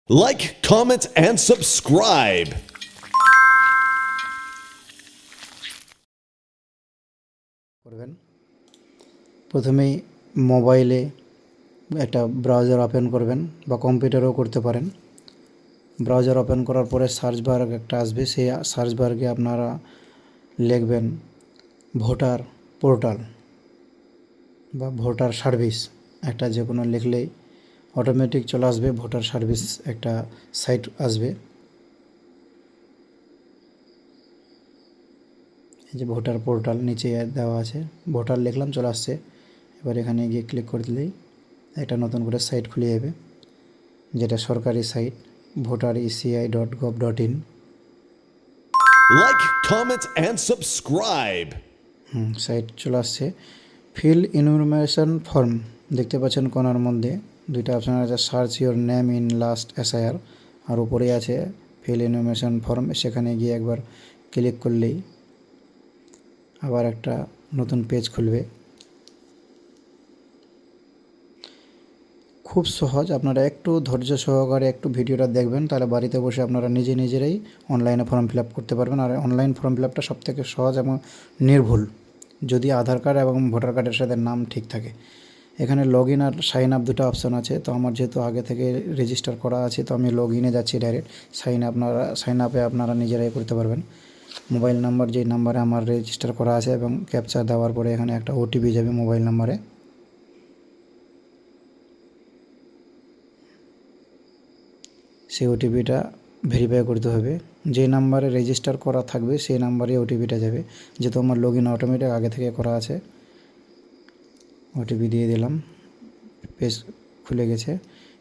Like, comment, and subscribe. করবেন প্রথমেই মোবাইলে একটা ব্রাউজার ওপেন করবেন বা কম্পিউটারেও করতে পারেন। ব্রাউজার ওপেন করার পরে সার্চ বার একটা আসবে, সেই সার্চ বারে আপনারা লিখবেন ভোটার পোর্টাল বা ভোটার সার্ভিস, একটা যে কোনো লিখলেই অটোমেটিক চলে আসবে। ভোটার সার্ভিস একটা সাইট আসবে, এই যে ভোটার পোর্টাল নিচে দেওয়া আছে, ভোটার লিখলাম চলে আসছে। এবার এখানে গিয়ে ক্লিক করে দিলেই একটা নতুন করে সাইট খুলে যাবে, যেটা সরকারি site voter.eci.gov.in। Like, comment, and subscribe. Site চলে আসছে। ফিল ইনফরমেশন ফর্ম দেখতে পাচ্ছেন কোনার মধ্যে দুইটা অপশান আছে, search your name in last SIR, আর উপরে আছে ফিল ইনফরমেশন ফর্ম। সেখানে গিয়ে একবার ক্লিক করলেই আবার একটা নতুন পেজ খুলবে। খুব সহজ, আপনারা একটু ধৈর্য সহকারে একটু ভিডিওটা দেখবেন, তাহলে বাড়িতে বসে আপনারা নিজেরাই অনলাইনে ফর্ম ফিল আপ করতে পারবেন। আর অনলাইন ফর্ম ফিল আপটা সবথেকে সহজ এবং নির্ভুল, যদি আধার কার্ড এবং ভোটার কার্ডের সাথে নাম ঠিক থাকে। এখানে লগ ইন আর সাইন আপ দুটো অপশান আছে, তো আমার যেহেতু আগে থেকে রেজিস্টার করা আছে তো আমি লগ ইনে যাচ্ছি ডাইরেক্ট। সাইন আপে আপনারা নিজেরাই করতে পারবেন। মোবাইল নাম্বার যেই নাম্বারে আমার রেজিস্টার করা আছে এবং ক্যাপচা দেওয়ার পরে এখানে একটা ওটিপি যাবে মোবাইল নাম্বারে। সেই ওটিপিটা ভেরিফাই করতে হবে, যে নাম্বারে রেজিস্টার করা থাকবে সেই নাম্বারে ওটিপিটা যাবে। যেহেতু আমার লগ ইন অটোমেটিক আগে থেকে করা আছে, ওটিপি দিয়ে দিলাম, পেজ খুলে গেছে।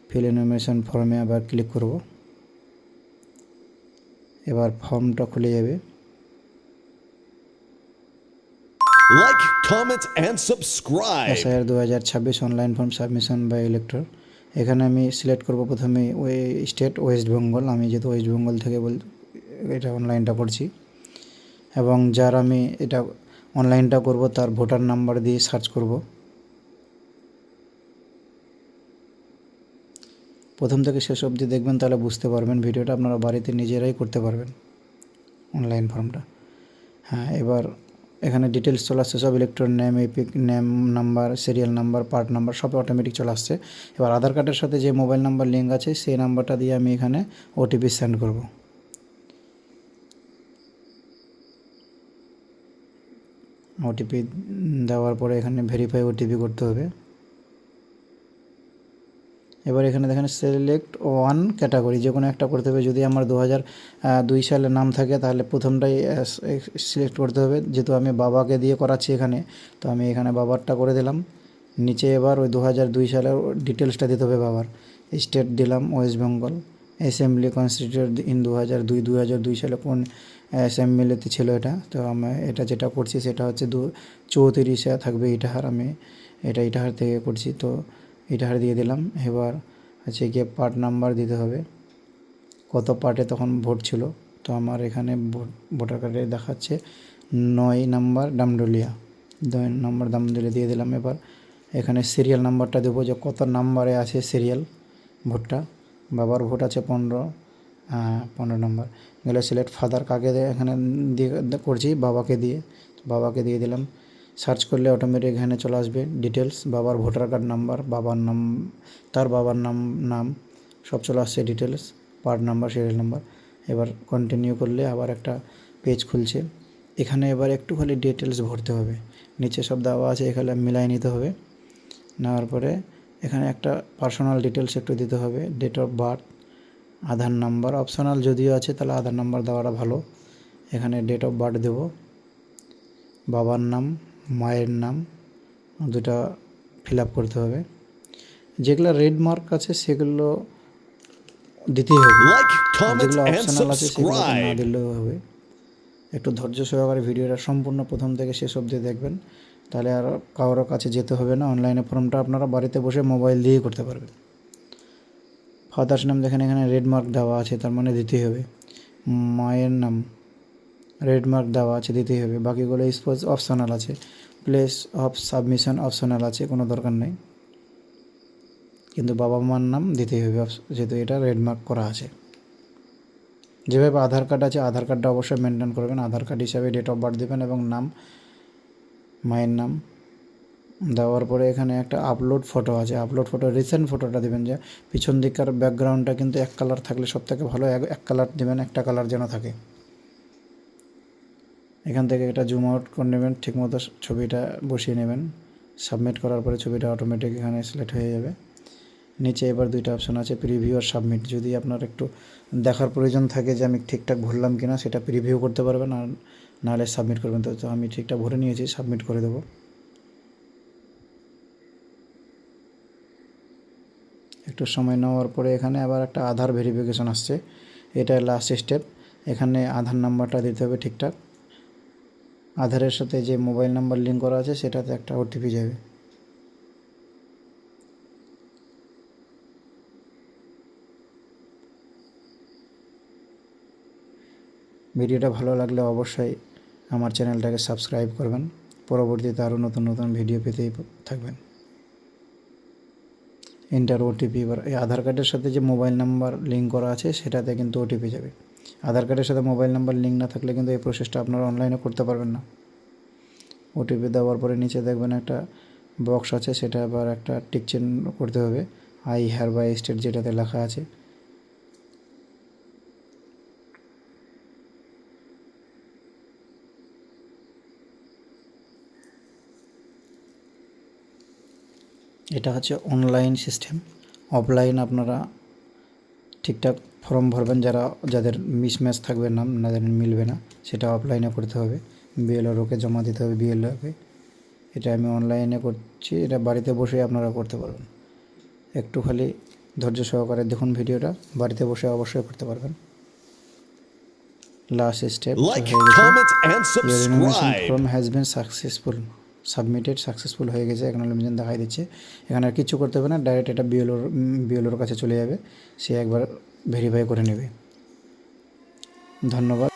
ফিল ইনফরমেশন ফর্মে আবার ক্লিক করব, এবার ফর্মটা খুলে যাবে। Like, comment, and subscribe. SIR 2026 online form submission by elector. এখানে আমি সিলেক্ট করব প্রথমে ওই স্টেট ওয়েস্ট বেঙ্গল, আমি যেহেতু ওয়েস্ট বেঙ্গল থেকে এটা অনলাইনটা করছি। এবং যার আমি এটা অনলাইনটা করব তার ভোটার নাম্বার দিয়ে সার্চ করব। প্রথম থেকে শেষ অবধি দেখবেন, তাহলে বুঝতে পারবেন ভিডিওটা, আপনারা বাড়িতে নিজেরাই করতে পারবেন অনলাইন ফর্মটা। হ্যাঁ, এবার এখানে ডিটেলস চলে আসছে সব, electron name, epic name, number, serial number, part number সব অটোমেটিক চলে আসছে। এবার আধার কার্ডের সাথে যে মোবাইল নাম্বার লিঙ্ক আছে সেই নাম্বারটা দিয়ে আমি এখানে ওটিপি সেন্ড করব। ওটিপি দেওয়ার পরে এখানে ভেরিফাই ওটিপি করতে হবে। এবার এখানে দেখেন সিলেক্ট ওয়ান ক্যাটাগরি, যে কোনো একটা করতে হবে। যদি আমার 2002 সালে নাম থাকে তাহলে প্রথমটাই সিলেক্ট করতে হবে। যেহেতু আমি বাবাকে দিয়ে করাচ্ছি এখানে, তো আমি এখানে বাবারটা করে দিলাম। নিচে এবার ওই 2002 সালের ডিটেলসটা দিতে হবে বাবার। স্টেট দিলাম West Bengal, assembly constituted in 2002 সালে কোন অ্যাসেম্বলিতে ছিল এটা। তো আমি এটা যেটা করছি সেটা হচ্ছে 34 থাকবে ইটাহার, আমি এটা ইটাহার থেকে করছি, তো ইটাহার দিয়ে দিলাম। এবার হচ্ছে গিয়ে পার্ট নাম্বার দিতে হবে, কত পার্টে তখন ভোট ছিল। তো আমার এখানে ভোটার কার্ডে দেখাচ্ছে 9 নাম্বার ডামডুলিয়া, 2 নম্বর ডামডুলিয়া দিয়ে দিলাম। এবার এখানে সিরিয়াল নাম্বারটা দেবো, যে কত নাম্বারে আছে সিরিয়াল ভোটটা। বাবার ভোট আছে 15 নম্বর। গেলে সিলেক্ট ফাদার, কাকে এখানে দিয়ে করছি বাবাকে দিয়ে দিলাম। সার্চ করলে অটোমেটিক এখানে চলে আসবে ডিটেলস, বাবার ভোটার কার্ড নাম্বার, বাবার নাম, তার বাবার নাম সব চলে আসছে details, part number, serial number. এবার কন্টিনিউ করলে আবার একটা পেজ খুলছে। এখানে এবার একটু খালি ডিটেলস ভরতে হবে, নিচে সব দেওয়া আছে, এখানে মিলাই নিতে হবে। নেওয়ার পরে এখানে একটা পার্সোনাল ডিটেলস একটু দিতে হবে, date of birth, Aadhaar number optional যদিও আছে, তাহলে আধার নাম্বার দেওয়াটা ভালো। এখানে ডেট অফ বার্থ দেব, বাবার নাম, মায়ের নাম দুটা ফিল আপ করতে হবে। যেগুলো রেড মার্ক আছে সেগুলো দিতেই হবে, Like, comment, যেগুলো and অপশনাল আছে সেগুলোতে না subscribe. দিলেও হবে। একটু ধৈর্য সহকারে ভিডিওটা সম্পূর্ণ প্রথম থেকে শেষ অবধি দেখবেন, তাহলে আর কারোর কাছে যেতে হবে না। অনলাইনে ফর্মটা আপনারা বাড়িতে বসে মোবাইল দিয়েই করতে পারবেন। ফাদার্স নাম দেখেন এখানে রেড মার্ক দেওয়া আছে, তার মানে দিতেই হবে। মায়ের নাম রেড মার্ক দেওয়া আছে, দিতেই হবে। বাকিগুলো স্পোজ অপশনাল আছে। প্লেস অফ সাবমিশন অপশনাল আছে, কোনো দরকার নেই। কিন্তু বাবা মার নাম দিতেই হবে যেহেতু এটা রেড মার্ক করা আছে। যেভাবে আধার কার্ড আছে আধার কার্ডটা অবশ্যই মেনটেন করবেন। আধার কার্ড হিসাবে ডেট অফ বার্থ দেবেন এবং নাম, মায়ের নাম দেওয়ার পরে এখানে একটা আপলোড ফটো আছে, আপলোড ফটো রিসেন্ট ফটোটা দেবেন, যে পিছন দিককার ব্যাকগ্রাউন্ডটা কিন্তু এক কালার থাকলে সবথেকে ভালো, এক কালার দেবেন, একটা কালার যেন থাকে। এখান থেকে এটা জুম আউট করে নেবেন, ঠিকমতো ছবিটা বসিয়ে নেবেন। সাবমিট করার পরে ছবিটা অটোমেটিক এখানে সিলেক্ট হয়ে যাবে। নিচে এবার দুইটা অপশন আছে, প্রিভিউ আর সাবমিট। যদি আপনার একটু দেখার প্রয়োজন থাকে যে আমি ঠিকঠাক ভরলাম কিনা, সেটা প্রিভিউ করতে পারবেন, আর নাহলে সাবমিট করবেন। তো আমি ঠিকঠাক ভরে নিয়েছি, সাবমিট করে দেবো। একটু সময় নেওয়ার পরে এখানে আবার একটা আধার ভেরিফিকেশন আসছে, এটা লাস্ট স্টেপ। এখানে আধার নাম্বারটা দিতে হবে ঠিকঠাক। আধারের সাথে যে মোবাইল নাম্বার লিঙ্ক করা আছে সেটাতে একটা ওটিপি যাবে। ভিডিওটা ভালো লাগলে অবশ্যই আমার চ্যানেলটাকে সাবস্ক্রাইব করবেন, পরবর্তীতে আরও নতুন নতুন ভিডিও পেতেই থাকবেন। এন্টার ওটিপি, এবার এই আধার কার্ডের সাথে যে মোবাইল নাম্বার লিঙ্ক করা আছে সেটাতে কিন্তু ওটিপি যাবে। আধার কার্ডের সাথে মোবাইল নাম্বার লিঙ্ক না থাকলে কিন্তু এই প্রসেসটা আপনারা অনলাইনে করতে পারবেন না। ওটিপি দেওয়ার পরে নিচে দেখবেন একটা বক্স আছে, সেটা আবার একটা টিক চিহ্ন করতে হবে, আই হেয়ারবাই স্টেট যেটাতে লেখা আছে। এটা হচ্ছে অনলাইন সিস্টেম। অফলাইন আপনারা ঠিকঠাক ফর্ম ভরবেন, যাদের মিসম্যাচ থাকবে নাম, যাদের মিলবে না, সেটা অফলাইনে করতে হবে। বিএলআরওকে জমা দিতে হবে, বিএলআরকে। এটা আমি অনলাইনে করছি, এটা বাড়িতে বসে আপনারা করতে পারবেন। একটু খালি ধৈর্য সহকারে দেখুন ভিডিওটা, বাড়িতে বসে অবশ্যই করতে পারবেন। লাস্ট স্টেপ Like, হয়ে গেছে, comment, and your renovation subscribe. Form has been successful হয়ে গেছে, অ্যাকনলেজমেন্ট দেখাই দিচ্ছে। এখানে আর কিছু করতে হবে না, ডাইরেক্ট এটা বিএলওর কাছে চলে যাবে, সে একবার ভেরিফাই করে নেবে। ধন্যবাদ।